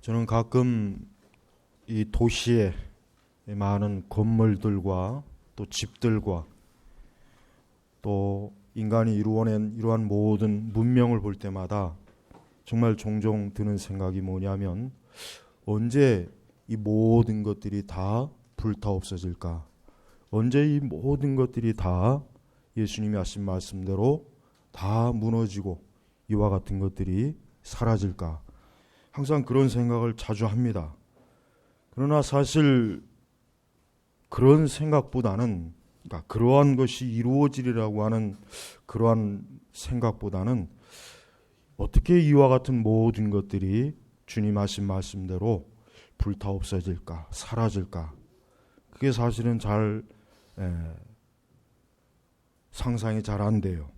저는 가끔 이 도시의 많은 건물들과 또 집들과 또 인간이 이루어낸 이러한 모든 문명을 볼 때마다 정말 종종 드는 생각이 뭐냐면 언제 이 모든 것들이 다 불타 없어질까? 언제 이 모든 것들이 다 예수님이 하신 말씀대로 다 무너지고 이와 같은 것들이 사라질까? 항상 그런 생각을 자주 합니다. 그러나 사실 그런 생각보다는, 그러니까 그러한 것이 이루어지리라고 하는 그러한 생각보다는 어떻게 이와 같은 모든 것들이 주님 하신 말씀대로 불타 없어질까, 사라질까? 그게 사실은 잘 상상이 잘 안 돼요.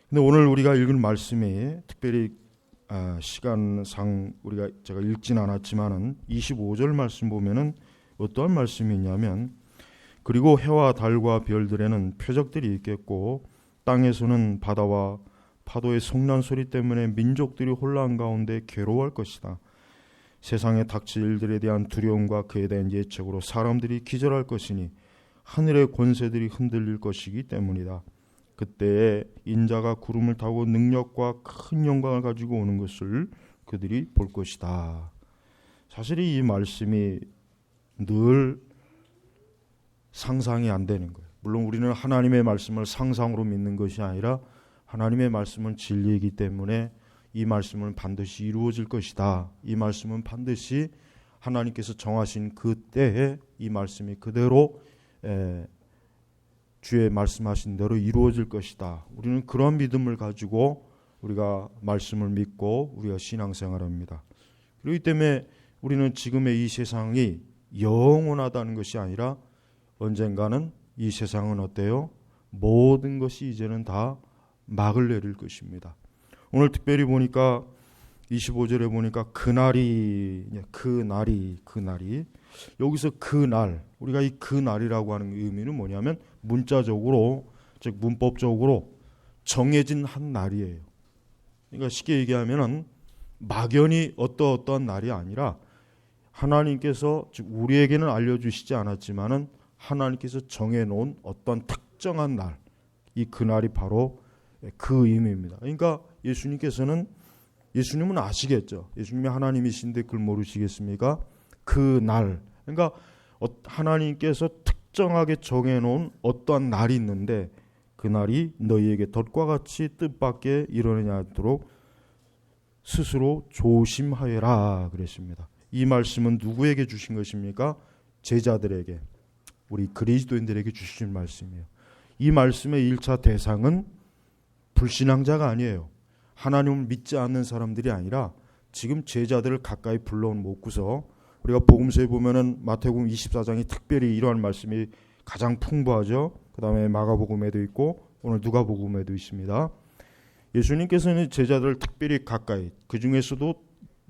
근데 오늘 우리가 읽은 말씀이 특별히 시간상 제가 읽진 않았지만은 25절 말씀 보면은 어떠한 말씀이 있냐면, 그리고 해와 달과 별들에는 표적들이 있겠고 땅에서는 바다와 파도의 성난 소리 때문에 민족들이 혼란 가운데 괴로워할 것이다. 세상에 닥칠 일들에 대한 두려움과 그에 대한 예측으로 사람들이 기절할 것이니 하늘의 권세들이 흔들릴 것이기 때문이다. 그때에 인자가 구름을 타고 능력과 큰 영광을 가지고 오는 것을 그들이 볼 것이다. 사실 이 말씀이 늘 상상이 안 되는 거예요. 물론 우리는 하나님의 말씀을 상상으로 믿는 것이 아니라 하나님의 말씀은 진리이기 때문에 이 말씀은 반드시 이루어질 것이다. 이 말씀은 반드시 하나님께서 정하신 그 때에 이 말씀이 그대로 주의 말씀하신 대로 이루어질 것이다. 우리는 그런 믿음을 가지고 우리가 말씀을 믿고 우리가 신앙생활합니다. 그렇기 때문에 우리는 지금의 이 세상이 영원하다는 것이 아니라 언젠가는 이 세상은 어때요? 모든 것이 이제는 다 막을 내릴 것입니다. 오늘 특별히 보니까 25절에 보니까 그날이 여기서 그날, 우리가 이 그날이라고 하는 의미는 뭐냐면 문자적으로, 즉 문법적으로 정해진 한 날이에요. 그러니까 쉽게 얘기하면은 막연히 어떠한 날이 아니라 하나님께서, 즉 우리에게는 알려주시지 않았지만은 하나님께서 정해놓은 어떤 특정한 날, 이 그날이 바로 그 의미입니다. 그러니까 예수님은 아시겠죠. 예수님이 하나님이신데 그걸 모르시겠습니까? 그 날, 그러니까 하나님께서 특정하게 정해놓은 어떠한 날이 있는데 그 날이 너희에게 덫과 같이 뜻밖에 일어나지 않도록 스스로 조심하여라 그랬습니다. 이 말씀은 누구에게 주신 것입니까? 제자들에게, 우리 그리스도인들에게 주신 말씀이에요. 이 말씀의 1차 대상은 불신앙자가 아니에요. 하나님을 믿지 않는 사람들이 아니라 지금 제자들을 가까이 불러온 모구서, 우리가 복음서에 보면은 마태복음 24장이 특별히 이러한 말씀이 가장 풍부하죠. 그 다음에 마가복음에도 있고 오늘 누가복음에도 있습니다. 예수님께서는 제자들을 특별히 가까이, 그 중에서도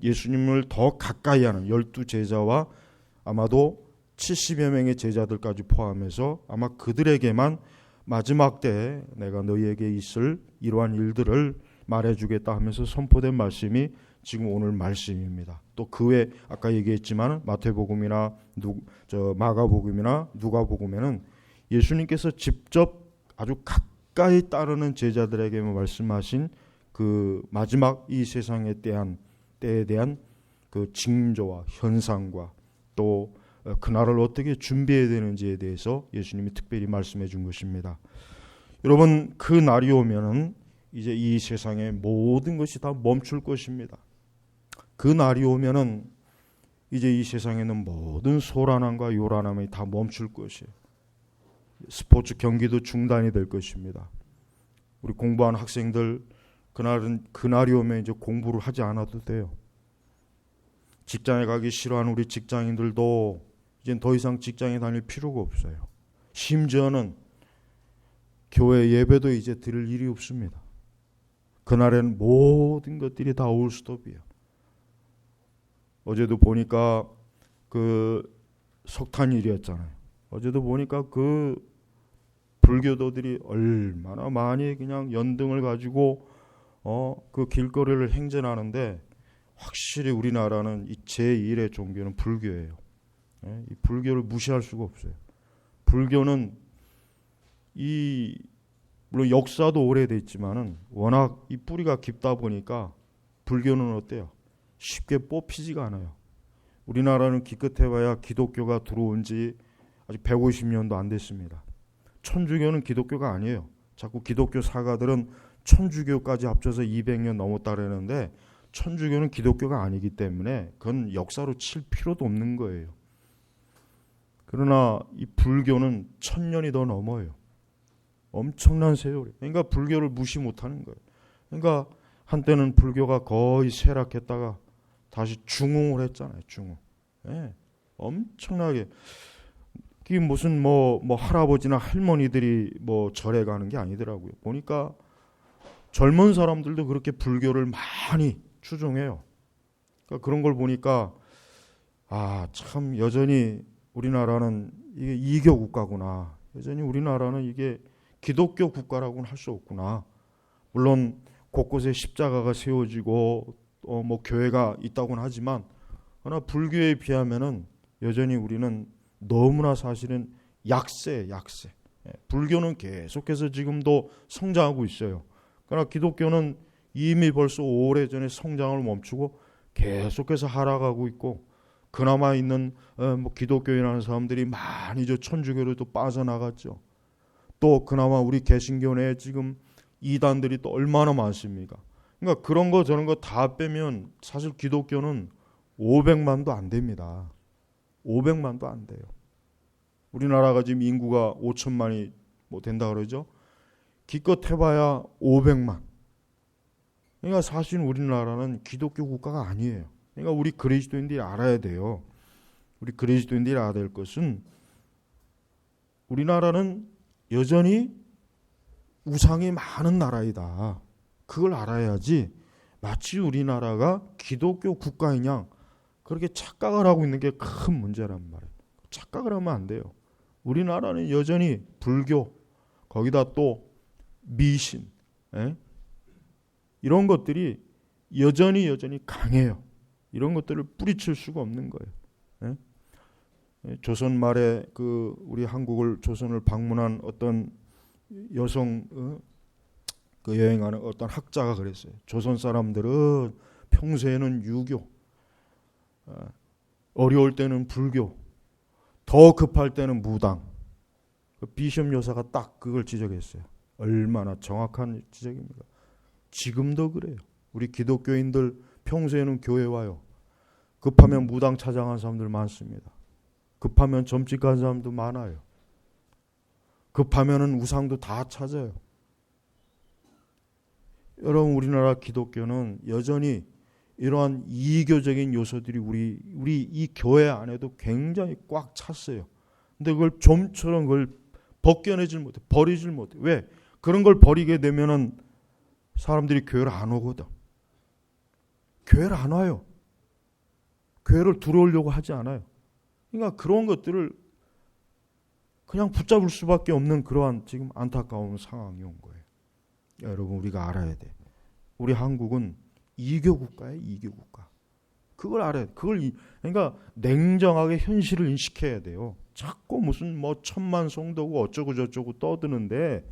예수님을 더 가까이 하는 12제자와 아마도 70여 명의 제자들까지 포함해서 아마 그들에게만 마지막 때에 내가 너희에게 있을 이러한 일들을 말해주겠다 하면서 선포된 말씀이 지금 오늘 말씀입니다. 또 그 외에 아까 얘기했지만 마태복음이나 마가복음이나 누가복음에는 예수님께서 직접 아주 가까이 따르는 제자들에게 말씀하신 그 마지막 이 세상에 대한 그 징조와 현상과 또 그날을 어떻게 준비해야 되는지에 대해서 예수님이 특별히 말씀해 준 것입니다. 여러분, 그 날이 오면은 이제 이 세상의 모든 것이 다 멈출 것입니다. 그 날이 오면은 이제 이 세상에는 모든 소란함과 요란함이 다 멈출 것이에요. 스포츠 경기도 중단이 될 것입니다. 우리 공부하는 학생들, 그날이 오면 이제 공부를 하지 않아도 돼요. 직장에 가기 싫어하는 우리 직장인들도 이제 더 이상 직장에 다닐 필요가 없어요. 심지어는 교회 예배도 이제 드릴 일이 없습니다. 그날엔 모든 것들이 다 올스톱이에요. 어제도 보니까 그 석탄일이었잖아요. 어제도 보니까 그 불교도들이 얼마나 많이 그냥 연등을 가지고 그 길거리를 행진하는데 확실히 우리나라는 이 제1의 종교는 불교예요. 예? 이 불교를 무시할 수가 없어요. 불교는 물론 역사도 오래됐지만은 워낙 이 뿌리가 깊다 보니까 불교는 어때요? 쉽게 뽑히지가 않아요. 우리나라는 기껏해봐야 기독교가 들어온 지 아직 150년도 안 됐습니다. 천주교는 기독교가 아니에요. 자꾸 기독교 사가들은 천주교까지 합쳐서 200년 넘었다 그러는데 천주교는 기독교가 아니기 때문에 그건 역사로 칠 필요도 없는 거예요. 그러나 이 불교는 1000년이 더 넘어요. 엄청난 세월이. 그러니까 불교를 무시 못하는 거예요. 그러니까 한때는 불교가 거의 쇠락했다가 다시 중흥을 했잖아요. 중흥. 예, 엄청나게. 그게 무슨 뭐 할아버지나 할머니들이 뭐 절에 가는 게 아니더라고요. 보니까 젊은 사람들도 그렇게 불교를 많이 추종해요. 그러니까 그런 걸 보니까 참 여전히 우리나라는 이게 이교 국가구나. 여전히 우리나라는 이게 기독교 국가라고는 할 수 없구나. 물론 곳곳에 십자가가 세워지고 뭐 교회가 있다고는 하지만 그러나 불교에 비하면은 여전히 우리는 너무나 사실은 약세. 불교는 계속해서 지금도 성장하고 있어요. 그러나 기독교는 이미 벌써 오래전에 성장을 멈추고 계속해서 하락하고 있고 그나마 있는 뭐 기독교인하는 사람들이 많이 저 천주교로 또 빠져나갔죠. 또 그나마 우리 개신교 내에 지금 이단들이 또 얼마나 많습니까? 그러니까 그런 거 저런 거 다 빼면 사실 기독교는 500만도 안 됩니다. 500만도 안 돼요. 우리나라가 지금 인구가 5천만이 뭐 된다 그러죠. 기껏 해봐야 500만. 그러니까 사실 우리나라는 기독교 국가가 아니에요. 그러니까 우리 그리스도인들이 알아야 돼요. 우리 그리스도인들이 알아야 될 것은 우리나라는 여전히 우상이 많은 나라이다. 그걸 알아야지 마치 우리나라가 기독교 국가인 양 그렇게 착각을 하고 있는 게 큰 문제란 말이에요. 착각을 하면 안 돼요. 우리나라는 여전히 불교 거기다 또 미신 이런 것들이 여전히 강해요. 이런 것들을 뿌리칠 수가 없는 거예요. 조선 말에 그 우리 한국을 조선을 방문한 어떤 여성 그 여행하는 어떤 학자가 그랬어요. 조선 사람들은 평소에는 유교, 어려울 때는 불교, 더 급할 때는 무당. 그 비숍 여사가 딱 그걸 지적했어요. 얼마나 정확한 지적입니까? 지금도 그래요. 우리 기독교인들 평소에는 교회 와요. 급하면 무당 찾아가는 사람들 많습니다. 급하면 점집 가는 사람도 많아요. 급하면은 우상도 다 찾아요. 여러분 우리나라 기독교는 여전히 이러한 이교적인 요소들이 우리 이 교회 안에도 굉장히 꽉 찼어요. 근데 그걸 좀처럼 그걸 벗겨내질 못해, 버리질 못해. 왜? 그런 걸 버리게 되면은 사람들이 교회를 안 오거든. 교회를 안 와요. 교회를 들어오려고 하지 않아요. 그러니까 그런 것들을 그냥 붙잡을 수밖에 없는 그러한 지금 안타까운 상황이 온 거예요. 여러분 우리가 알아야 돼. 우리 한국은 이교 국가예요. 이교 국가. 그걸 알아야 돼. 그러니까 냉정하게 현실을 인식해야 돼요. 자꾸 무슨 뭐 천만 성도고 어쩌고 저쩌고 떠드는데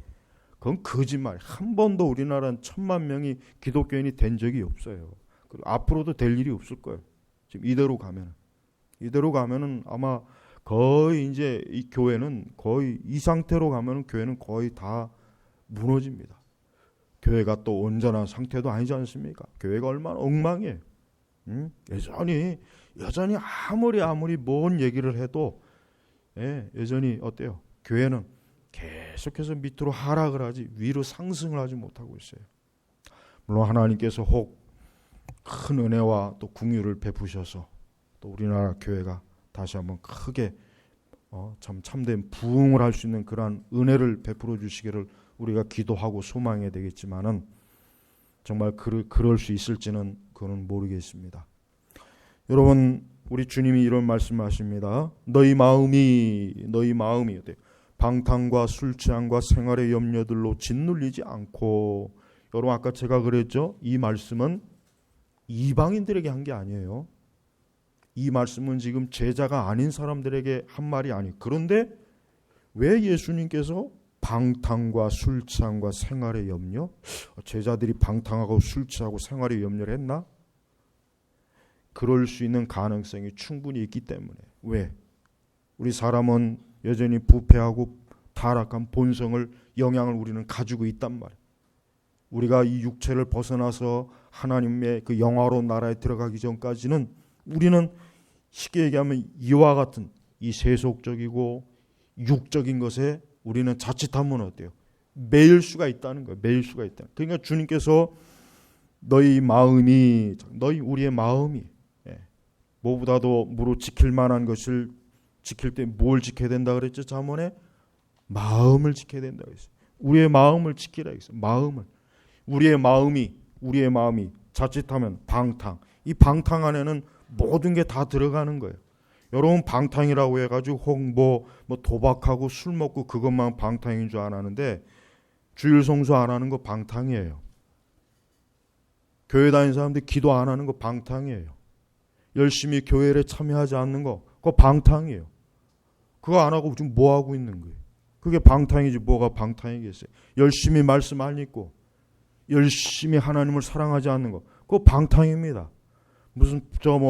그건 거짓말. 한 번도 우리나라는 1000만 명이 기독교인이 된 적이 없어요. 그리고 앞으로도 될 일이 없을 거예요. 지금 이대로 가면은 아마 거의 이제 이 교회는 거의 이 상태로 가면은 교회는 거의 다 무너집니다. 교회가 또 온전한 상태도 아니지 않습니까? 교회가 얼마나 엉망이에요. 여전히 아무리 뭔 얘기를 해도 여전히 어때요? 교회는 계속해서 밑으로 하락을 하지 위로 상승을 하지 못하고 있어요. 물론 하나님께서 혹 큰 은혜와 또 긍휼을 베푸셔서 또 우리나라 교회가 다시 한번 크게 참된 부흥을 할 수 있는 그러한 은혜를 베풀어 주시기를 우리가 기도하고 소망해야 되겠지만은 정말 그럴 수 있을지는 그건 모르겠습니다. 여러분 우리 주님이 이런 말씀하십니다. 너희 마음이 어때요? 방탕과 술 취함과 생활의 염려들로 짓눌리지 않고. 여러분 아까 제가 그랬죠? 이 말씀은 이방인들에게 한 게 아니에요. 이 말씀은 지금 제자가 아닌 사람들에게 한 말이 아니에요. 그런데 왜 예수님께서 방탕과 술 취함과 생활의 염려? 제자들이 방탕하고 술 취하고 생활의 염려를 했나? 그럴 수 있는 가능성이 충분히 있기 때문에. 왜? 우리 사람은 여전히 부패하고 타락한 본성을, 영향을 우리는 가지고 있단 말이에요. 우리가 이 육체를 벗어나서 하나님의 그 영화로운 나라에 들어가기 전까지는 우리는 쉽게 얘기하면 이와 같은 이 세속적이고 육적인 것에 우리는 자칫하면 어때요? 매일 수가 있다는 거예요. 매일 수가 있다. 그러니까 주님께서 너희 마음이, 우리의 마음이 무엇보다도 무릇 지킬 만한 것을 지킬 때 뭘 지켜야 된다 그랬죠? 잠언에 마음을 지켜야 된다 그랬어요. 우리의 마음을 지키라 했어요. 마음을. 우리의 마음이 자칫하면 방탕. 이 방탕 안에는 모든 게 다 들어가는 거예요. 여러분 방탕이라고 해가지고 혹 도박하고 술 먹고 그것만 방탕인 줄 아는데 주일 성수 안 하는 거 방탕이에요. 교회 다니는 사람들 기도 안 하는 거 방탕이에요. 열심히 교회에 참여하지 않는 거 그거 방탕이에요. 그거 안 하고 지금 뭐 하고 있는 거예요? 그게 방탕이지 뭐가 방탕이겠어요. 열심히 말씀 안 읽고 열심히 하나님을 사랑하지 않는 거 그거 방탕입니다. 무슨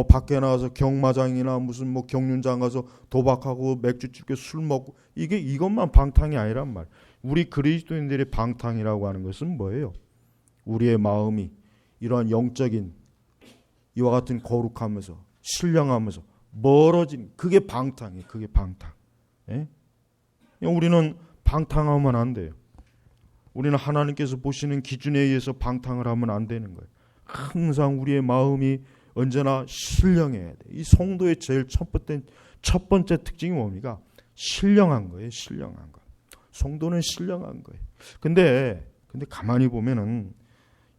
밖에 나가서 경마장이나 무슨 경륜장 가서 도박하고 맥주집 가서 술 먹고 이것만 방탕이 아니란 말. 우리 그리스도인들의 방탕이라고 하는 것은 뭐예요? 우리의 마음이 이러한 영적인 이와 같은 거룩하면서 신령하면서 멀어진 그게 방탕이에요. 그게 방탕. 예? 우리는 방탕하면 안 돼요. 우리는 하나님께서 보시는 기준에 의해서 방탕을 하면 안 되는 거예요. 항상 우리의 마음이 언제나 신령해야 돼. 이 성도의 제일 첫 번째 특징이 뭡니까? 신령한 거예요. 신령한 거. 성도는 신령한 거예요. 근데 가만히 보면은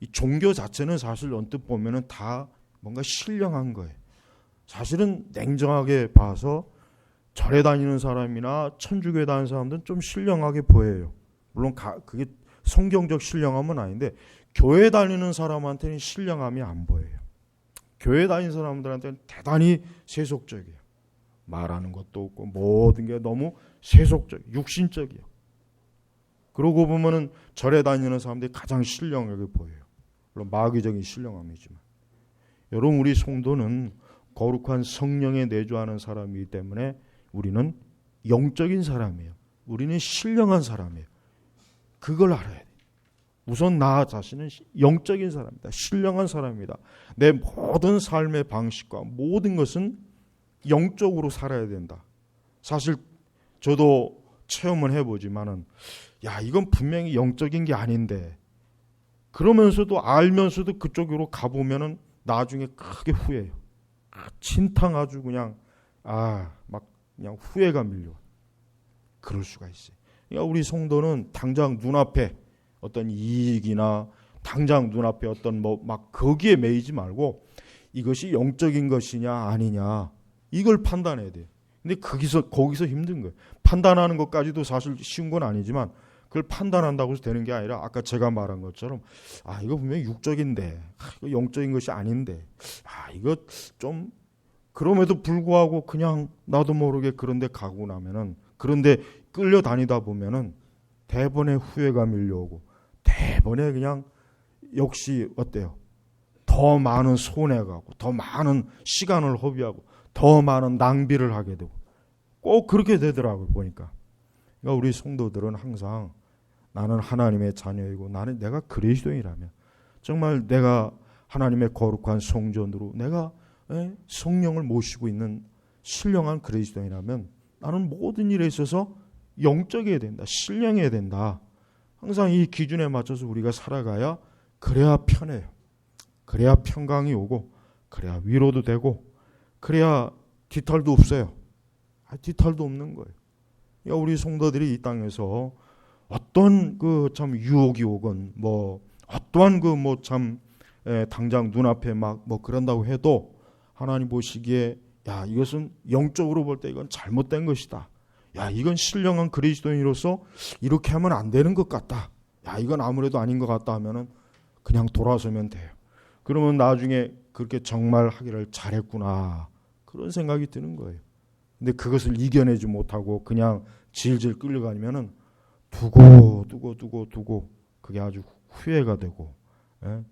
이 종교 자체는 사실 언뜻 보면은 다 뭔가 신령한 거예요. 사실은 냉정하게 봐서 절에 다니는 사람이나 천주교에 다니는 사람들은 좀 신령하게 보여요. 물론 그게 성경적 신령함은 아닌데 교회 다니는 사람한테는 신령함이 안 보여요. 교회 다니는 사람들한테는 대단히 세속적이에요. 말하는 것도 없고 모든 게 너무 세속적, 육신적이에요. 그러고 보면은 절에 다니는 사람들이 가장 신령하게 보여요. 물론 마귀적인 신령함이지만. 여러분 우리 성도는 거룩한 성령에 내주하는 사람이기 때문에 우리는 영적인 사람이에요. 우리는 신령한 사람이에요. 그걸 알아야 돼요. 우선 나 자신은 영적인 사람이다. 신령한 사람이다. 내 모든 삶의 방식과 모든 것은 영적으로 살아야 된다. 사실 저도 체험을 해보지만은 이건 분명히 영적인 게 아닌데 그러면서도 알면서도 그쪽으로 가보면은 나중에 크게 후회해요. 진탕 아주 그냥 그냥 후회가 밀려. 그럴 수가 있어요. 그러니까 우리 성도는 당장 눈앞에 어떤 이익이나 당장 눈앞에 어떤 거기에 매이지 말고 이것이 영적인 것이냐 아니냐 이걸 판단해야 돼요. 근데 거기서 힘든 거예요. 판단하는 것까지도 사실 쉬운 건 아니지만 그걸 판단한다고 해서 되는 게 아니라 아까 제가 말한 것처럼 이거 분명히 육적인데 이거 영적인 것이 아닌데 이거 좀 그럼에도 불구하고 그냥 나도 모르게 그런데 가고 나면은 그런데 끌려다니다 보면은 대번에 후회가 밀려오고 대번에 그냥 역시 어때요? 더 많은 손해가 고 더 많은 시간을 허비하고 더 많은 낭비를 하게 되고 꼭 그렇게 되더라고요. 보니까. 그러니까 우리 성도들은 항상 나는 하나님의 자녀이고 내가 그리스도인이라면 정말 내가 하나님의 거룩한 성전으로 내가 성령을 모시고 있는 신령한 그리스도인이라면 나는 모든 일에 있어서 영적이어야 된다. 신령해야 된다. 항상 이 기준에 맞춰서 우리가 살아가야 그래야 편해요. 그래야 평강이 오고 그래야 위로도 되고 그래야 뒤탈도 없어요. 뒤탈도 없는 거예요. 그러니까 우리 성도들이 이 땅에서 어떤 참 유혹이 오건 어떠한 당장 눈앞에 그런다고 해도 하나님 보시기에 이것은 영적으로 볼 때 이건 잘못된 것이다. 이건 신령한 그리스도인으로서 이렇게 하면 안 되는 것 같다. 이건 아무래도 아닌 것 같다 하면은 그냥 돌아서면 돼요. 그러면 나중에 그렇게 정말 하기를 잘했구나 그런 생각이 드는 거예요. 근데 그것을 이겨내지 못하고 그냥 질질 끌려가면은 두고 그게 아주 후회가 되고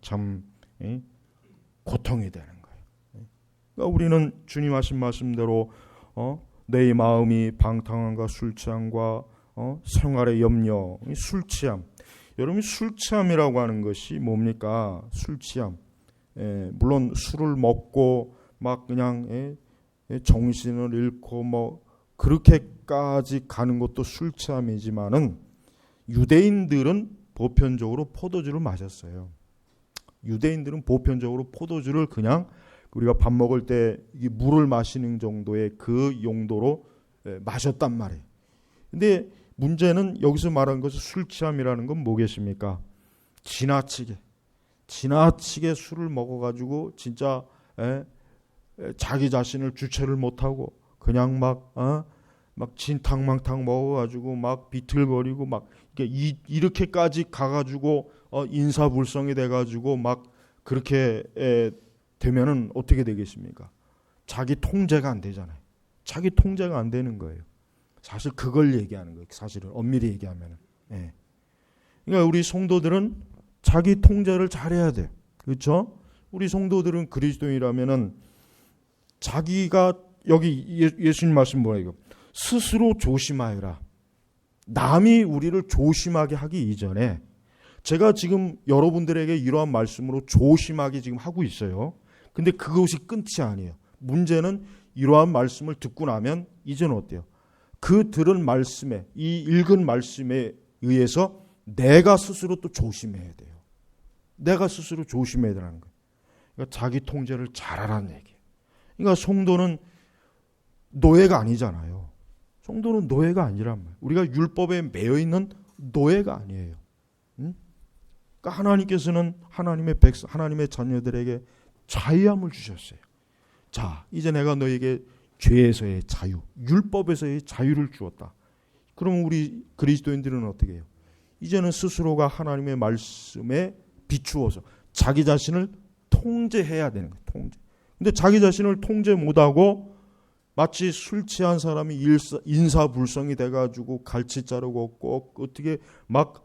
참 고통이 되는 거예요. 그러니까 우리는 주님 하신 말씀대로 내 마음이 방탕함과 술 취함과 생활의 염려, 술 취함. 여러분 술 취함이라고 하는 것이 뭡니까? 술 취함. 물론 술을 먹고 막 그냥 정신을 잃고 뭐 그렇게까지 가는 것도 술 취함이지만은 유대인들은 보편적으로 포도주를 마셨어요. 유대인들은 보편적으로 포도주를 그냥 우리가 밥 먹을 때 물을 마시는 정도의 그 용도로 마셨단 말이에요. 근데 문제는 여기서 말하는 것은 술 취함이라는 건 뭐겠습니까? 지나치게 술을 먹어가지고 진짜 자기 자신을 주체를 못하고 그냥 막 진탕망탕 먹어가지고 막 비틀거리고 막 이렇게까지 가가지고 인사불성이 돼가지고 막 그렇게 되면은 어떻게 되겠습니까? 자기 통제가 안 되잖아요. 자기 통제가 안 되는 거예요. 사실 그걸 얘기하는 거예요. 사실은 엄밀히 얘기하면은. 그러니까 우리 성도들은 자기 통제를 잘해야 돼. 그렇죠? 우리 성도들은 그리스도인이라면은 자기가 여기 예수님 말씀 뭐예요? 스스로 조심하여라. 남이 우리를 조심하게 하기 이전에 제가 지금 여러분들에게 이러한 말씀으로 조심하게 지금 하고 있어요. 근데 그것이 끝이 아니에요. 문제는 이러한 말씀을 듣고 나면 이제는 어때요? 그 들은 말씀에 이 읽은 말씀에 의해서 내가 스스로 또 조심해야 돼요. 내가 스스로 조심해야 되는 거예요. 그러니까 자기 통제를 잘하라는 얘기예요. 그러니까 성도는 노예가 아니잖아요. 성도는 노예가 아니란 말이에요. 우리가 율법에 매여 있는 노예가 아니에요. 응? 그러니까 하나님께서는 하나님의 자녀들에게 자유함을 주셨어요. 자, 이제 내가 너에게 죄에서의 자유, 율법에서의 자유를 주었다. 그럼 우리 그리스도인들은 어떻게 해요? 이제는 스스로가 하나님의 말씀에 비추어서 자기 자신을 통제해야 되는 거예요. 통제. 근데 자기 자신을 통제 못하고 마치 술 취한 사람이 인사불성이 돼가지고 갈치 자르고 꼭 어떻게 막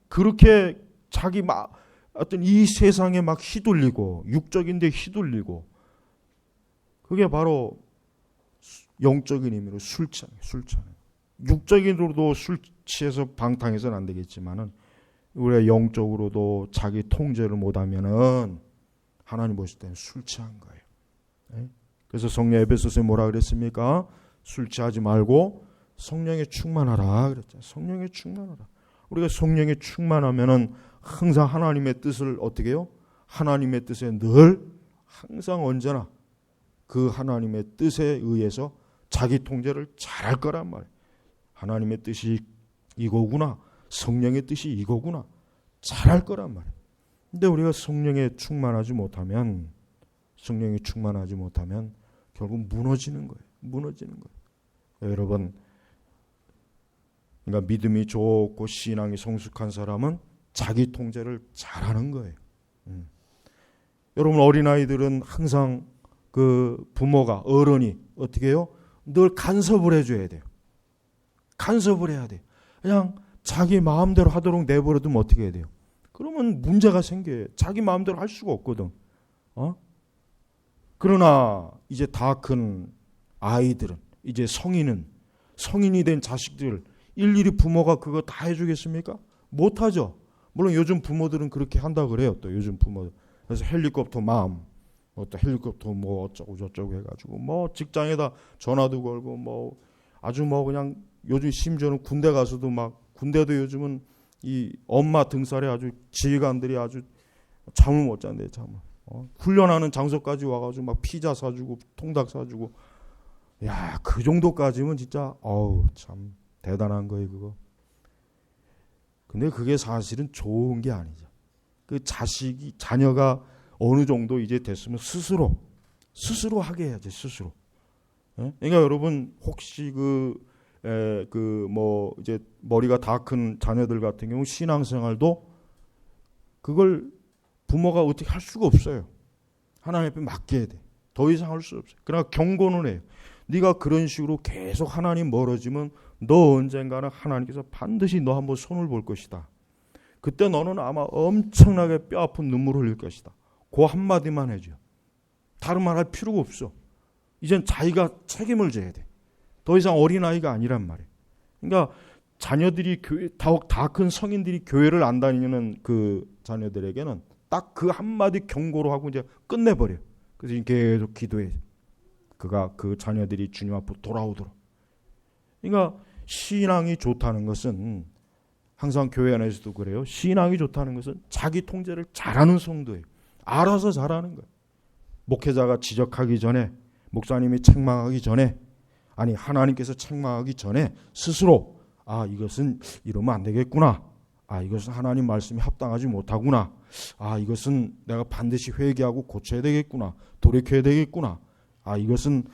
그렇게 자기 막 어떤 이 세상에 막 휘둘리고 육적인데 휘둘리고 그게 바로 영적인 의미로 술 취하는. 육적인으로도 술 취해서 방탕해서는 안 되겠지만은 우리가 영적으로도 자기 통제를 못하면은 하나님 보실 때는 술 취한 거예요. 네? 그래서 성령 에베소서에 뭐라 그랬습니까? 술 취하지 말고 성령에 충만하라 그랬잖아요. 성령에 충만하라. 우리가 성령에 충만하면은 항상 하나님의 뜻을 어떻게 해요? 하나님의 뜻에 늘 항상 언제나 그 하나님의 뜻에 의해서 자기 통제를 잘할 거란 말이에요. 하나님의 뜻이 이거구나. 성령의 뜻이 이거구나. 잘할 거란 말이에요. 근데 우리가 성령에 충만하지 못하면 결국 무너지는 거예요. 여러분, 그러니까 믿음이 좋고 신앙이 성숙한 사람은 자기 통제를 잘하는 거예요. 여러분 어린아이들은 항상 그 부모가 어른이 어떻게 해요? 늘 간섭을 해줘야 돼요. 간섭을 해야 돼요. 그냥 자기 마음대로 하도록 내버려두면 어떻게 해야 돼요? 그러면 문제가 생겨요. 자기 마음대로 할 수가 없거든. 그러나 이제 다 큰 아이들은 이제 성인이 된 자식들 일일이 부모가 그거 다 해주겠습니까? 못하죠. 물론 요즘 부모들은 그렇게 한다 그래요. 또 요즘 부모들. 그래서 헬리콥터 맘, 또 헬리콥터 뭐 어쩌고 저쩌고 해가지고 뭐 직장에다 전화도 걸고 뭐 아주 뭐 그냥 요즘 심지어는 군대 가서도 막 군대도 요즘은 이 엄마 등살에 아주 지휘관들이 아주 잠을 못 잔대요. 잠을. 훈련하는 장소까지 와가지고 막 피자 사주고 통닭 사주고 야, 그 정도까지면 진짜 참 대단한 거예요 그거. 근데 그게 사실은 좋은 게 아니죠. 그 자녀가 어느 정도 이제 됐으면 스스로 하게 해야지 스스로. 그러니까 여러분 혹시 뭐 이제 머리가 다 큰 자녀들 같은 경우 신앙생활도 그걸 부모가 어떻게 할 수가 없어요. 하나님 앞에 맡겨야 돼. 더 이상 할 수 없어요. 그러나 경고는 해요. 네가 그런 식으로 계속 하나님 멀어지면 너 언젠가는 하나님께서 반드시 너 한번 손을 볼 것이다. 그때 너는 아마 엄청나게 뼈아픈 눈물을 흘릴 것이다. 그 한마디만 해줘. 다른 말 할 필요가 없어. 이젠 자기가 책임을 져야 돼. 더 이상 어린아이가 아니란 말이에요. 그러니까 자녀들이 다 큰 성인들이 교회를 안 다니는 그 자녀들에게는 딱 그 한마디 경고로 하고 이제 끝내버려요. 그래서 계속 기도해. 그가 그 자녀들이 주님 앞으로 돌아오도록. 그러니까 신앙이 좋다는 것은 항상 교회 안에서도 그래요. 신앙이 좋다는 것은 자기 통제를 잘하는 성도예요. 알아서 잘하는 거예요. 목회자가 지적하기 전에, 목사님이 책망하기 전에, 아니 하나님께서 책망하기 전에 스스로 이것은 이러면 안 되겠구나. 이것은 하나님 말씀이 합당하지 못하구나. 이것은 내가 반드시 회개하고 고쳐야 되겠구나. 돌이켜야 되겠구나. 이것은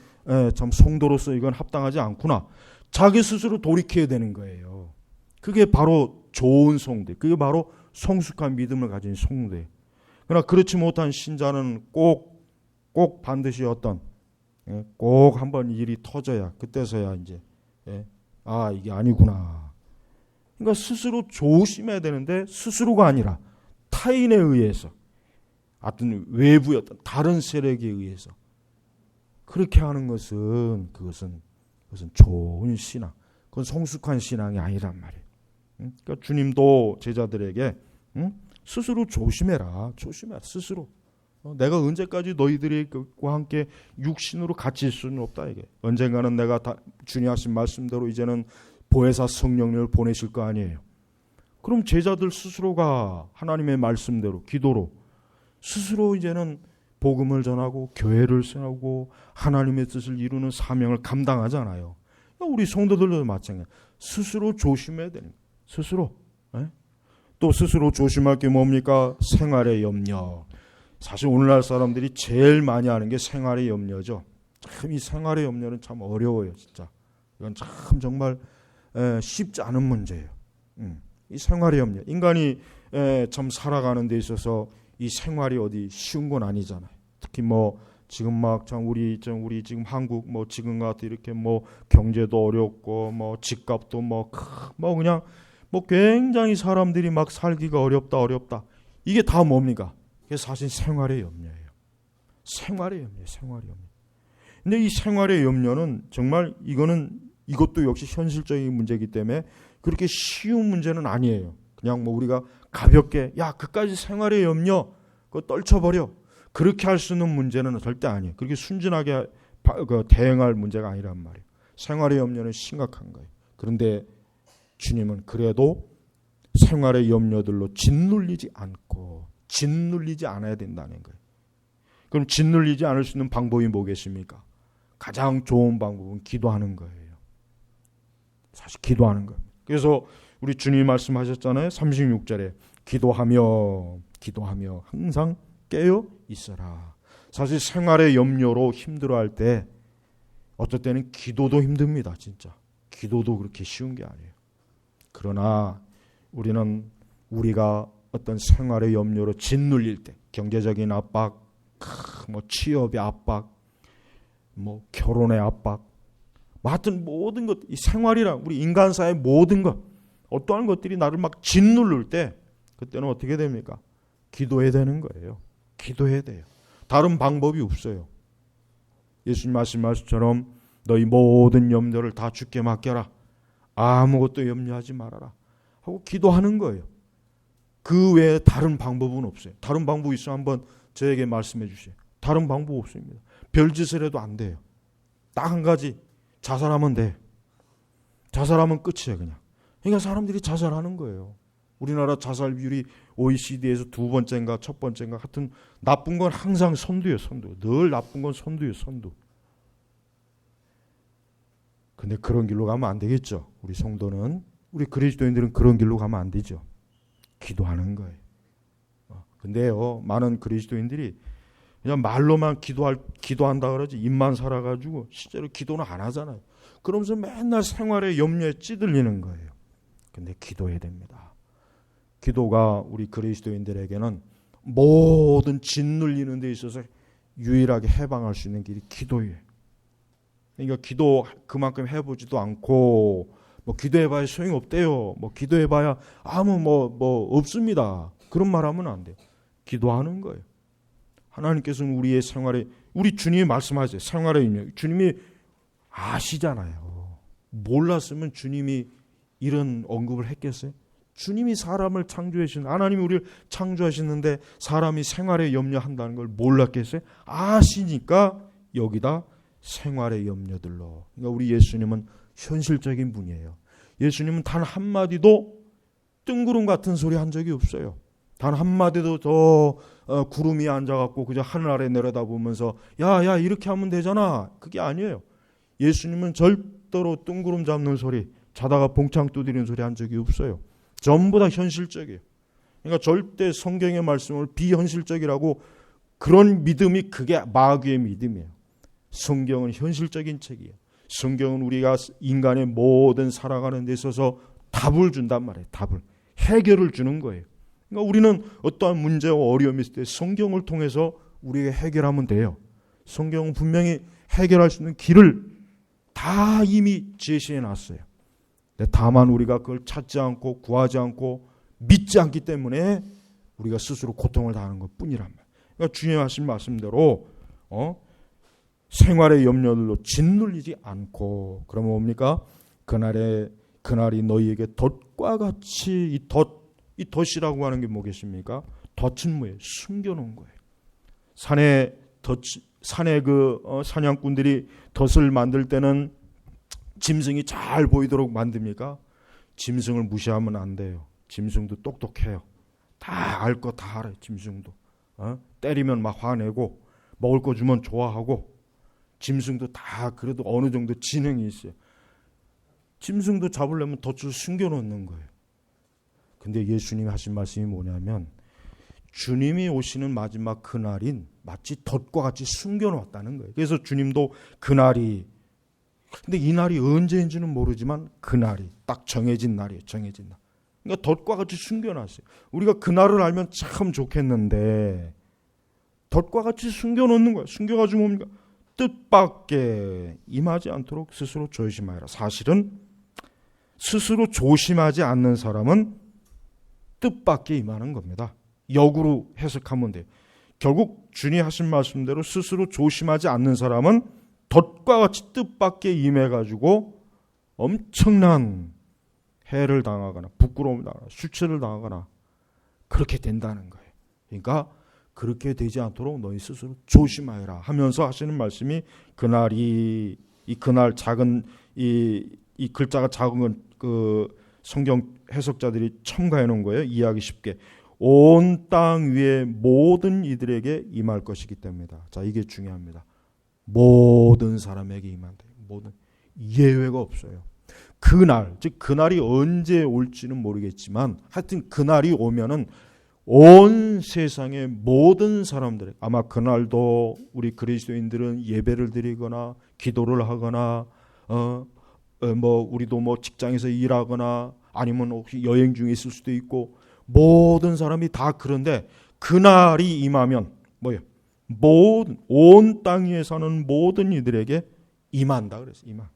참 성도로서 이건 합당하지 않구나. 자기 스스로 돌이켜야 되는 거예요. 그게 바로 좋은 성도, 그게 바로 성숙한 믿음을 가진 성도예요. 그러나 그렇지 못한 신자는 꼭 반드시 꼭 한번 일이 터져야 그때서야 이제 이게 아니구나. 그러니까 스스로 조심해야 되는데 스스로가 아니라 타인에 의해서, 어떤 외부의 어떤 다른 세력에 의해서 그렇게 하는 것은 그것은 좋은 신앙, 그건 성숙한 신앙이 아니란 말이에요. 그러니까 주님도 제자들에게 스스로 조심해라. 스스로. 내가 언제까지 너희들과 함께 육신으로 같이 있을 수는 없다. 이게 언젠가는 내가 주님 하신 말씀대로 이제는 보혜사 성령님을 보내실 거 아니에요. 그럼 제자들 스스로가 하나님의 말씀대로 기도로 스스로 이제는 복음을 전하고 교회를 세우고 하나님의 뜻을 이루는 사명을 감당하잖아요. 우리 성도들도 마찬가지예요. 스스로 조심해야 되는 거예요. 스스로. 또 스스로 조심할 게 뭡니까? 생활의 염려. 사실 오늘날 사람들이 제일 많이 하는 게 생활의 염려죠. 참 이 생활의 염려는 참 어려워요, 진짜. 이건 참 정말 쉽지 않은 문제예요. 이 생활의 염려. 인간이 참 살아가는 데 있어서 이 생활이 어디 쉬운 건 아니잖아요. 특히 지금 우리 지금 한국 지금 같은 이렇게 경제도 어렵고 집값도 그냥 굉장히 사람들이 살기가 어렵다. 이게 다 뭡니까? 이게 사실 생활의 염려예요. 생활의 염려. 근데 이 생활의 염려는 정말 이것도 역시 현실적인 문제이기 때문에 그렇게 쉬운 문제는 아니에요. 그냥 우리가 가볍게 그까지 생활의 염려 그거 떨쳐버려. 그렇게 할 수 있는 문제는 절대 아니에요. 그렇게 순진하게 대응할 문제가 아니란 말이에요. 생활의 염려는 심각한 거예요. 그런데 주님은 그래도 생활의 염려들로 짓눌리지 않아야 된다는 거예요. 그럼 짓눌리지 않을 수 있는 방법이 뭐겠습니까? 가장 좋은 방법은 기도하는 거예요. 사실 기도하는 거예요. 그래서 우리 주님이 말씀하셨잖아요. 36절에 기도하며 항상 깨어 있어라. 사실 생활의 염려로 힘들어할 때 어떨 때는 기도도 힘듭니다. 진짜. 기도도 그렇게 쉬운 게 아니에요. 그러나 우리가 어떤 생활의 염려로 짓눌릴 때, 경제적인 압박, 취업의 압박, 결혼의 압박, 하여튼 모든 것, 이 생활이랑 우리 인간사의 모든 것, 어떠한 것들이 나를 짓누를 때 그때는 어떻게 됩니까? 기도해야 되는 거예요. 기도해야 돼요. 다른 방법이 없어요. 예수님 말씀하신 것처럼 너희 모든 염려를 다 주께 맡겨라. 아무것도 염려하지 말아라. 하고 기도하는 거예요. 그 외에 다른 방법은 없어요. 다른 방법이 있으면 한번 저에게 말씀해 주세요. 다른 방법 없습니다. 별짓을 해도 안 돼요. 딱 한 가지. 자살하면 돼. 자살하면 끝이에요, 그냥. 그러니까 사람들이 자살하는 거예요. 우리나라 자살 비율이 OECD에서 두 번째인가 첫 번째인가 하여튼 나쁜 건 항상 선두예요, 선두. 늘 나쁜 건 선두예요, 선두. 근데 그런 길로 가면 안 되겠죠. 우리 성도는, 우리 그리스도인들은 그런 길로 가면 안 되죠. 기도하는 거예요. 근데요, 많은 그리스도인들이 그냥 말로만 기도한다 그러지 입만 살아가지고 실제로 기도는 안 하잖아요. 그러면서 맨날 생활의 염려에 찌들리는 거예요. 근데 기도해야 됩니다. 기도가 우리 그리스도인들에게는 모든 짓눌리는 데 있어서 유일하게 해방할 수 있는 길이 기도예요. 그러니까 기도 그만큼 해보지도 않고 뭐 기도해봐야 소용이 없대요. 뭐 기도해봐야 아무 뭐 없습니다. 그런 말하면 안 돼요. 기도하는 거예요. 하나님께서는 우리의 생활에 우리 주님이 말씀하세요. 생활의 인력 주님이 아시잖아요. 몰랐으면 주님이 이런 언급을 했겠어요? 주님이 사람을 창조하신 하나님이 우리를 창조하시는데 사람이 생활에 염려한다는 걸 몰랐겠어요? 아시니까 여기다 생활의 염려들로. 그러니까 우리 예수님은 현실적인 분이에요. 예수님은 단 한마디도 뜬구름 같은 소리 한 적이 없어요. 단 한마디도 더 구름 위에 앉아갖고 그저 하늘 아래 내려다보면서 야 이렇게 하면 되잖아. 그게 아니에요. 예수님은 절대로 뜬구름 잡는 소리, 자다가 봉창 두드리는 소리 한 적이 없어요. 전부 다 현실적이에요. 그러니까 절대 성경의 말씀을 비현실적이라고 그런 믿음이 그게 마귀의 믿음이에요. 성경은 현실적인 책이에요. 성경은 우리가 인간의 모든 살아가는 데 있어서 답을 준단 말이에요. 답을. 해결을 주는 거예요. 그러니까 우리는 어떠한 문제와 어려움이 있을 때 성경을 통해서 우리에게 해결하면 돼요. 성경은 분명히 해결할 수 있는 길을 다 이미 제시해 놨어요. 다만 우리가 그걸 찾지 않고 구하지 않고 믿지 않기 때문에 우리가 스스로 고통을 당하는 것 뿐이란 말이에요. 그러니까 주님 하신 말씀대로 생활의 염려들로 짓눌리지 않고 그러면 뭡니까? 그날이 너희에게 덫과 같이 이 덫이라고 하는 게 뭐겠습니까? 덫은 뭐예요? 숨겨놓은 거예요. 산에 사냥꾼들이 덫을 만들 때는 짐승이 잘 보이도록 만듭니까? 짐승을 무시하면 안 돼요. 짐승도 똑똑해요. 다 알 거 다 알아요. 짐승도. 때리면 막 화내고 먹을 거 주면 좋아하고 짐승도 다 그래도 어느 정도 지능이 있어요. 짐승도 잡으려면 덫을 숨겨놓는 거예요. 근데 예수님이 하신 말씀이 뭐냐면 주님이 오시는 마지막 그날인 마치 덫과 같이 숨겨놓았다는 거예요. 그래서 주님도 그날이 근데 이 날이 언제인지는 모르지만 그날이 딱 정해진 날이에요. 정해진 날. 그러니까 덫과 같이 숨겨놨어요. 우리가 그날을 알면 참 좋겠는데 덫과 같이 숨겨놓는 거예요. 숨겨가지고 뭡니까? 뜻밖에 임하지 않도록 스스로 조심하여라. 사실은 스스로 조심하지 않는 사람은 뜻밖에 임하는 겁니다. 역으로 해석하면 돼요. 결국 주님 하신 말씀대로 스스로 조심하지 않는 사람은 덫과 같이 뜻밖에 임해가지고 엄청난 해를 당하거나 부끄러움을 당하거나 수치를 당하거나 그렇게 된다는 거예요. 그러니까 그렇게 되지 않도록 너희 스스로 조심하여라 하면서 하시는 말씀이 그날 작은 이 글자가 작은 건 그 성경 해석자들이 첨가해 놓은 거예요. 이해하기 쉽게. 온 땅 위의 모든 이들에게 임할 것이기 때문이다. 자, 이게 중요합니다. 모든 사람에게 임한다. 모든 예외가 없어요. 그날, 즉 그날이 언제 올지는 모르겠지만 하여튼 그날이 오면은 온 세상의 모든 사람들 아마 그날도 우리 그리스도인들은 예배를 드리거나 기도를 하거나 우리도 직장에서 일하거나 아니면 혹시 여행 중에 있을 수도 있고 모든 사람이 다 그런데 그날이 임하면 뭐예요? 온 땅 위에 사는 모든 이들에게 임한다 그랬어요. 임한.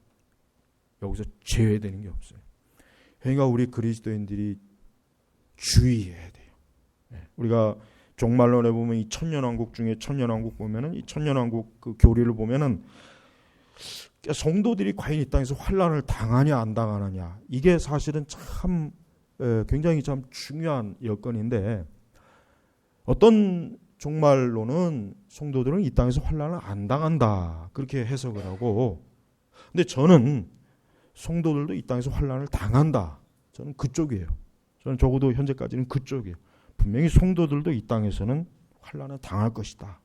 여기서 제외되는 게 없어요. 그러니까 우리 그리스도인들이 주의해야 돼요. 우리가 종말론에 보면 이 천년왕국 중에 천년왕국 보면은 이 천년왕국 그 교리를 보면은 성도들이 과연 이 땅에서 환난을 당하냐 안 당하느냐 이게 사실은 참 굉장히 참 중요한 여건인데 어떤 종말론은 성도들은 이 땅에서 환난을 안 당한다 그렇게 해석을 하고 근데 저는 성도들도 이 땅에서 환난을 당한다 저는 그쪽이에요. 저는 적어도 현재까지는 그쪽이에요. 분명히 성도들도 이 땅에서는 환난을 당할 것이다.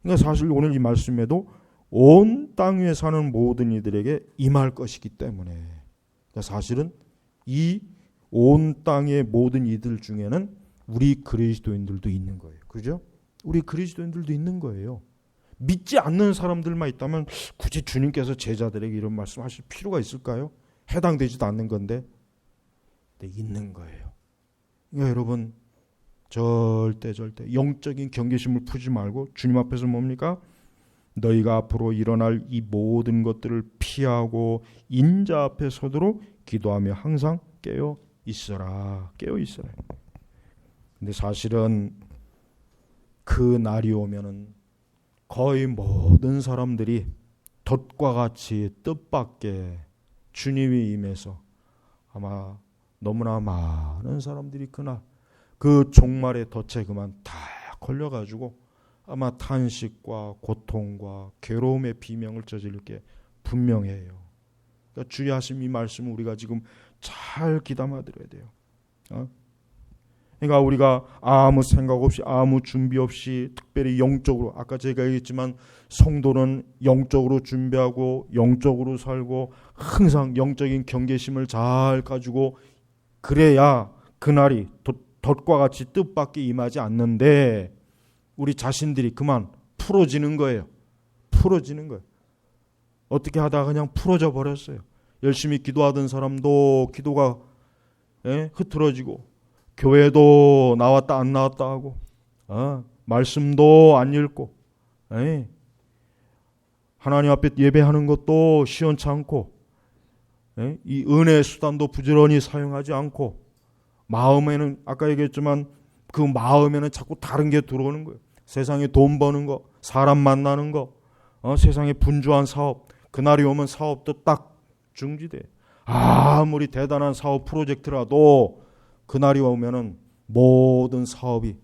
그러니까 사실 오늘 이 말씀에도 온 땅 위에 사는 모든 이들에게 임할 것이기 때문에 그러니까 사실은 이 온 땅의 모든 이들 중에는 우리 그리스도인들도 있는 거예요. 그죠? 우리 그리스도인들도 있는 거예요. 믿지 않는 사람들만 있다면 굳이 주님께서 제자들에게 이런 말씀하실 필요가 있을까요? 해당되지도 않는 건데 있는 거예요. 그러니까 여러분 절대 영적인 경계심을 푸지 말고 주님 앞에서 뭡니까? 너희가 앞으로 일어날 이 모든 것들을 피하고 인자 앞에 서도록 기도하며 항상 깨어 있어라. 근데 사실은 그 날이 오면은 거의 모든 사람들이 덫과 같이 뜻밖의 주님이 임해서 아마 너무나 많은 사람들이 그날 그 종말의 덫에 그만 다 걸려가지고 아마 탄식과 고통과 괴로움의 비명을 저지를 게 분명해요. 그러니까 주의 하신 이 말씀을 우리가 지금 잘 귀담아 들어야 돼요. 그러니까 우리가 아무 생각 없이 아무 준비 없이 특별히 영적으로 아까 제가 얘기했지만 성도는 영적으로 준비하고 영적으로 살고 항상 영적인 경계심을 잘 가지고 그래야 그날이 덫과 같이 뜻밖의 임하지 않는데 우리 자신들이 그만 풀어지는 거예요. 어떻게 하다가 그냥 풀어져 버렸어요. 열심히 기도하던 사람도 기도가 흐트러지고 교회도 나왔다 안 나왔다 하고 말씀도 안 읽고 하나님 앞에 예배하는 것도 시원치 않고 이 은혜의 수단도 부지런히 사용하지 않고 마음에는 아까 얘기했지만 그 마음에는 자꾸 다른 게 들어오는 거예요. 세상에 돈 버는 거, 사람 만나는 거, 세상에 분주한 사업, 그날이 오면 사업도 딱 중지돼. 아무리 대단한 사업 프로젝트라도 그날이 오면은 모든 사업이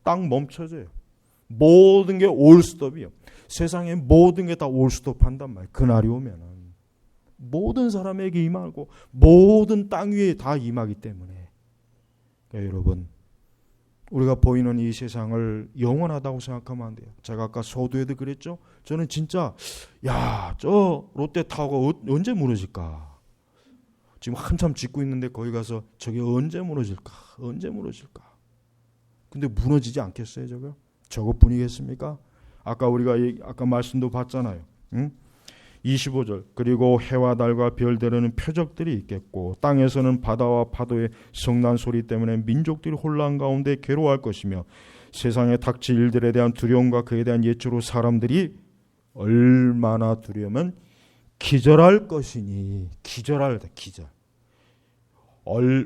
딱 멈춰져요. 모든 게 올스톱이요. 세상에 모든 게 다 올스톱 한단 말이에요. 그날이 오면은 모든 사람에게 임하고 모든 땅 위에 다 임하기 때문에 그러니까 여러분 우리가 보이는 이 세상을 영원하다고 생각하면 안 돼요. 제가 아까 서두에도 그랬죠. 저는 진짜 저 롯데타워가 언제 무너질까? 지금 한참 짓고 있는데 거기 가서 저게 언제 무너질까? 근데 무너지지 않겠어요, 저거? 저것뿐이겠습니까? 아까 말씀도 봤잖아요. 25절 그리고 해와 달과 별들에는 표적들이 있겠고 땅에서는 바다와 파도의 성난 소리 때문에 민족들이 혼란 가운데 괴로워할 것이며 세상에 닥칠 일들에 대한 두려움과 그에 대한 예초로 사람들이 얼마나 두려우면 기절할 것이니 기절.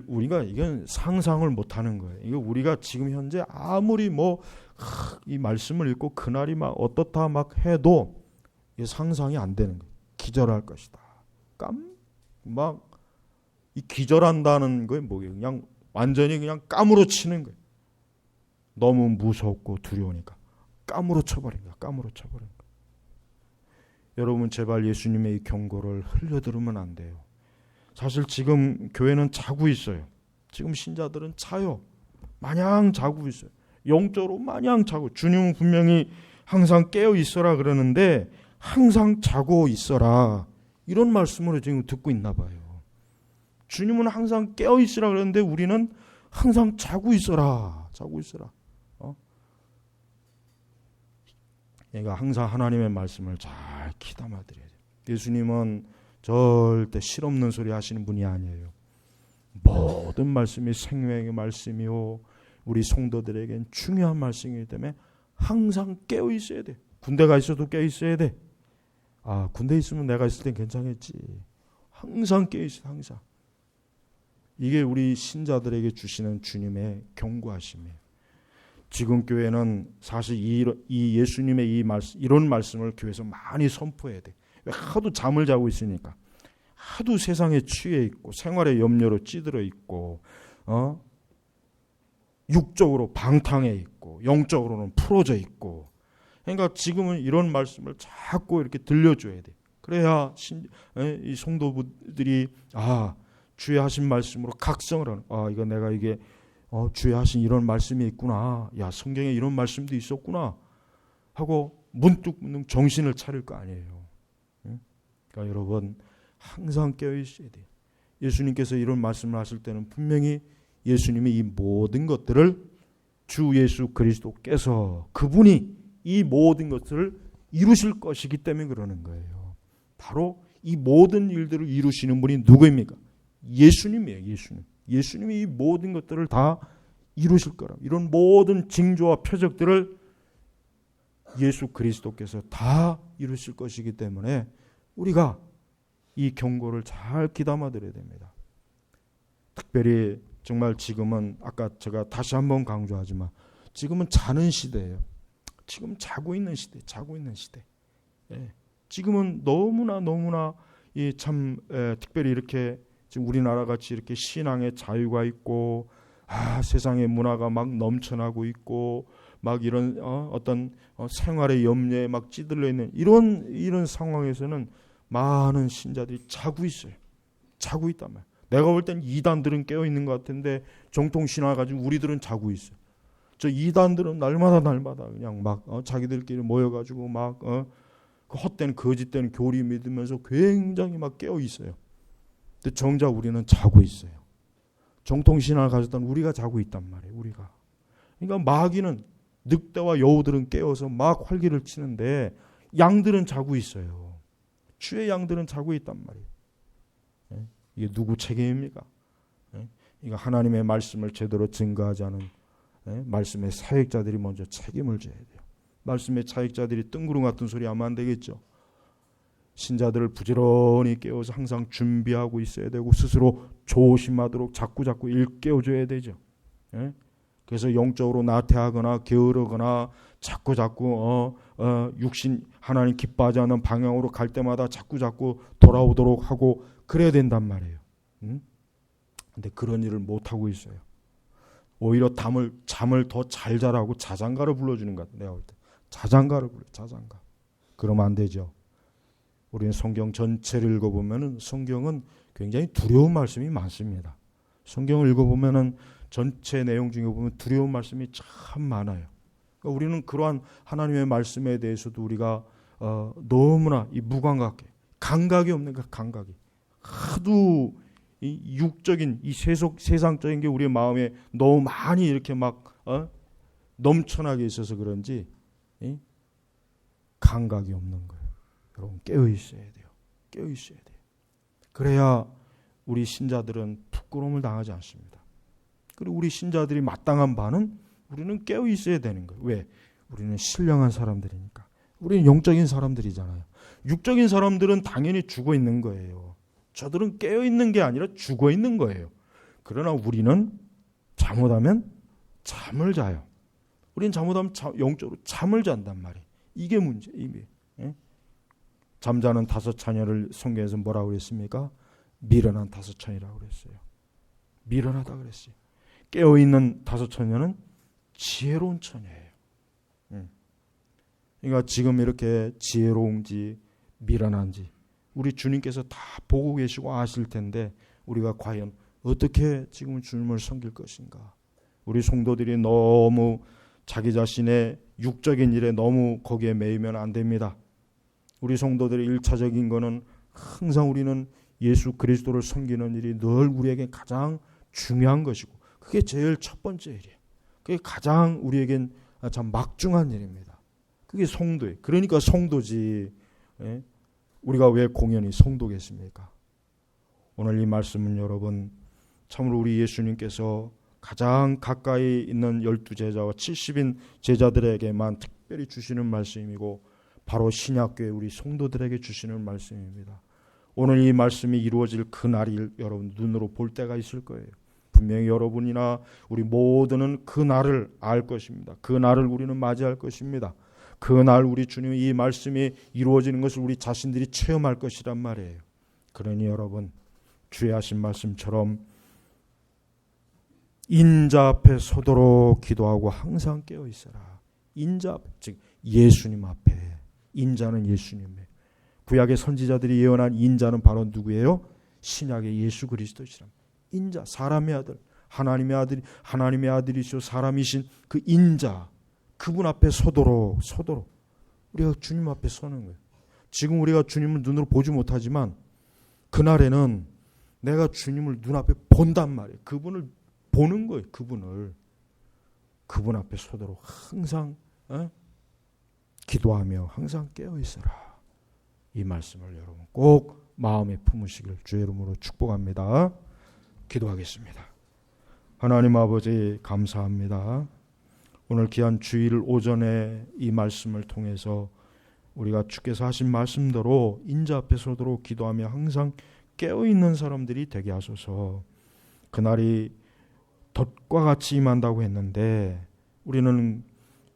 우리가 이건 상상을 못하는 거예요. 이거 우리가 지금 현재 아무리 이 말씀을 읽고 그날이 막 어떻다 막 해도 이게 상상이 안 되는 거예요. 기절할 것이다. 이 기절한다는 거에 뭐예요? 그냥 완전히 그냥 까무러 치는 거예요. 너무 무섭고 두려우니까 까무러 쳐버린 거야. 여러분 제발 예수님의 이 경고를 흘려들으면 안 돼요. 사실 지금 교회는 자고 있어요. 지금 신자들은 자요. 마냥 자고 있어요. 영적으로 마냥 자고 주님은 분명히 항상 깨어 있어라 그러는데 항상 자고 있어라 이런 말씀으로 지금 듣고 있나 봐요. 주님은 항상 깨어 있으라 그러는데 우리는 항상 자고 있어라. 그러니까 항상 하나님의 말씀을 잘 귀담아 드려야 돼요. 예수님은 절대 실없는 소리 하시는 분이 아니에요. 모든 말씀이 생명의 말씀이요 우리 성도들에겐 중요한 말씀이기 때문에 항상 깨어 있어야 돼. 군대 가 있어도 깨어 있어야 돼. 군대 있으면 내가 있을 땐 괜찮겠지. 항상 깨어 있어. 항상. 이게 우리 신자들에게 주시는 주님의 경고하심이에요. 지금 교회는 사실 이 예수님의 이런 말씀을 교회에서 많이 선포해야 돼. 하도 잠을 자고 있으니까. 하도 세상에 취해 있고 생활의 염려로 찌들어 있고 육적으로 방탕해 있고 영적으로는 풀어져 있고 그러니까 지금은 이런 말씀을 자꾸 이렇게 들려줘야 돼. 그래야 이 성도분들이 주의 하신 말씀으로 각성을 하는 이거 내가 이게 주의 하신 이런 말씀이 있구나. 성경에 이런 말씀도 있었구나 하고 문득 정신을 차릴 거 아니에요. 그러니까 여러분 항상 깨어 있어야 돼요. 예수님께서 이런 말씀을 하실 때는 분명히 예수님이 이 모든 것들을 주 예수 그리스도께서 그분이 이 모든 것을 이루실 것이기 때문에 그러는 거예요. 바로 이 모든 일들을 이루시는 분이 누구입니까? 예수님이에요. 예수님이 이 모든 것들을 다 이루실 거라. 이런 모든 징조와 표적들을 예수 그리스도께서 다 이루실 것이기 때문에 우리가 이 경고를 잘 귀담아 들어야 됩니다. 특별히 정말 지금은 아까 제가 다시 한번 강조하지만 지금은 자는 시대예요. 지금 자고 있는 시대, 자고 있는 시대. 예. 지금은 너무나 이 참 특별히 이렇게 지금 우리나라 같이 이렇게 신앙의 자유가 있고 세상의 문화가 막 넘쳐나고 있고 막 이런 어떤 생활의 염려에 막 찌들려 있는 이런 상황에서는 많은 신자들이 자고 있어요. 자고 있단 말이에요. 내가 볼 땐 이단들은 깨어 있는 것 같은데 정통 신화 가지고 우리들은 자고 있어요. 저 이단들은 날마다 그냥 막 자기들끼리 모여가지고 막 그 헛된 거짓된 교리 믿으면서 굉장히 막 깨어 있어요. 근데 정작 우리는 자고 있어요. 정통 신화를 가졌던 우리가 자고 있단 말이에요. 우리가. 그러니까 마귀는 늑대와 여우들은 깨어서 막 활기를 치는데 양들은 자고 있어요. 주의 양들은 자고 있단 말이에요. 이게 누구 책임입니까? 이거 하나님의 말씀을 제대로 증거하지 않은 말씀의 사역자들이 먼저 책임을 져야 돼요. 말씀의 사역자들이 뜬구름 같은 소리 하면 안 되겠죠. 신자들을 부지런히 깨워서 항상 준비하고 있어야 되고 스스로 조심하도록 자꾸 일깨워줘야 되죠. 그래서 영적으로 나태하거나 게으르거나 자꾸 육신 하나님 기뻐하지 않는 방향으로 갈 때마다 자꾸 돌아오도록 하고 그래야 된단 말이에요. 근데 그런 일을 못 하고 있어요. 오히려 잠을 더 잘 자라고 자장가를 불러주는 것 같아요. 내가 볼 때 자장가를 불러. 자장가. 그러면 안 되죠. 우리는 성경 전체를 읽어보면은 성경은 굉장히 두려운 말씀이 많습니다. 성경을 읽어보면은 전체 내용 중에 보면 두려운 말씀이 참 많아요. 그러니까 우리는 그러한 하나님의 말씀에 대해서도 우리가 너무나 이 무감각해, 감각이 없는 그 감각이 하도 이 육적인 이 세상적인 게 우리의 마음에 너무 많이 이렇게 막 넘쳐나게 있어서 그런지 감각이 없는 거예요. 여러분 깨어 있어야 돼요. 깨어 있어야 돼요. 그래야 우리 신자들은 부끄러움을 당하지 않습니다. 그리고 우리 신자들이 마땅한 바는 우리는 깨어 있어야 되는 거예요. 왜? 우리는 신령한 사람들이니까. 우리는 영적인 사람들이잖아요. 육적인 사람들은 당연히 죽어 있는 거예요. 저들은 깨어 있는 게 아니라 죽어 있는 거예요. 그러나 우리는 잘못하면 잠을 자요. 우리는 잘못하면 영적으로 잠을 잔단 말이에요. 이게 문제. 이게. 잠자는 다섯 처녀를 성경에서 뭐라고 그랬습니까? 미련한 다섯 처녀라고 그랬어요. 미련하다 그랬어요. 깨어있는 다섯 처녀는 지혜로운 처녀예요. 그러니까 지금 이렇게 지혜로운지 미련한지 우리 주님께서 다 보고 계시고 아실 텐데 우리가 과연 어떻게 지금 주님을 섬길 것인가? 우리 성도들이 너무 자기 자신의 육적인 일에 너무 거기에 매이면 안 됩니다. 우리 성도들의 1차적인 거는 항상 우리는 예수 그리스도를 섬기는 일이 늘 우리에게 가장 중요한 것이고 그게 제일 첫 번째 일이에요. 그게 가장 우리에겐 참 막중한 일입니다. 그게 성도예요. 그러니까 성도지. 우리가 왜 공연히 성도겠습니까? 오늘 이 말씀은 여러분 참으로 우리 예수님께서 가장 가까이 있는 12제자와 70인 제자들에게만 특별히 주시는 말씀이고 바로 신약교회 우리 성도들에게 주시는 말씀입니다. 오늘 이 말씀이 이루어질 그 날이 여러분 눈으로 볼 때가 있을 거예요. 분명히 여러분이나 우리 모두는 그 날을 알 것입니다. 그 날을 우리는 맞이할 것입니다. 그 날 우리 주님의 이 말씀이 이루어지는 것을 우리 자신들이 체험할 것이란 말이에요. 그러니 여러분 주의 하신 말씀처럼 인자 앞에 서도록 기도하고 항상 깨어 있어라. 인자 앞에, 즉 예수님 앞에. 인자는 예수님이에요. 구약의 선지자들이 예언한 인자는 바로 누구예요? 신약의 예수 그리스도시라. 인자, 사람의 아들, 하나님의 아들이시오 사람이신 그 인자, 그분 앞에 서도록 우리가 주님 앞에 서는 거예요. 지금 우리가 주님을 눈으로 보지 못하지만 그날에는 내가 주님을 눈앞에 본단 말이에요. 그분을 보는 거예요. 그분 앞에 서도록 항상 기도하며 항상 깨어 있어라. 이 말씀을 여러분 꼭 마음에 품으시길 주의 이름으로 축복합니다. 기도하겠습니다. 하나님 아버지 감사합니다. 오늘 귀한 주일 오전에 이 말씀을 통해서 우리가 주께서 하신 말씀대로 인자 앞에 서도록 기도하며 항상 깨어있는 사람들이 되게 하소서. 그날이 덫과 같이 임한다고 했는데 우리는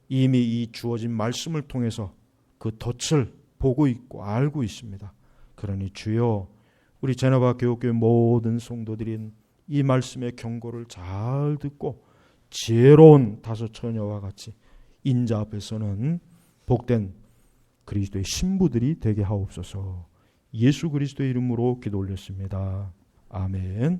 이미 이 주어진 말씀을 통해서 그 덫을 보고 있고 알고 있습니다. 그러니 주여, 우리 제네바 교육교회 모든 성도들인 이 말씀의 경고를 잘 듣고 지혜로운 다섯 처녀와 같이 인자 앞에서는 복된 그리스도의 신부들이 되게 하옵소서. 예수 그리스도의 이름으로 기도 올렸습니다. 아멘.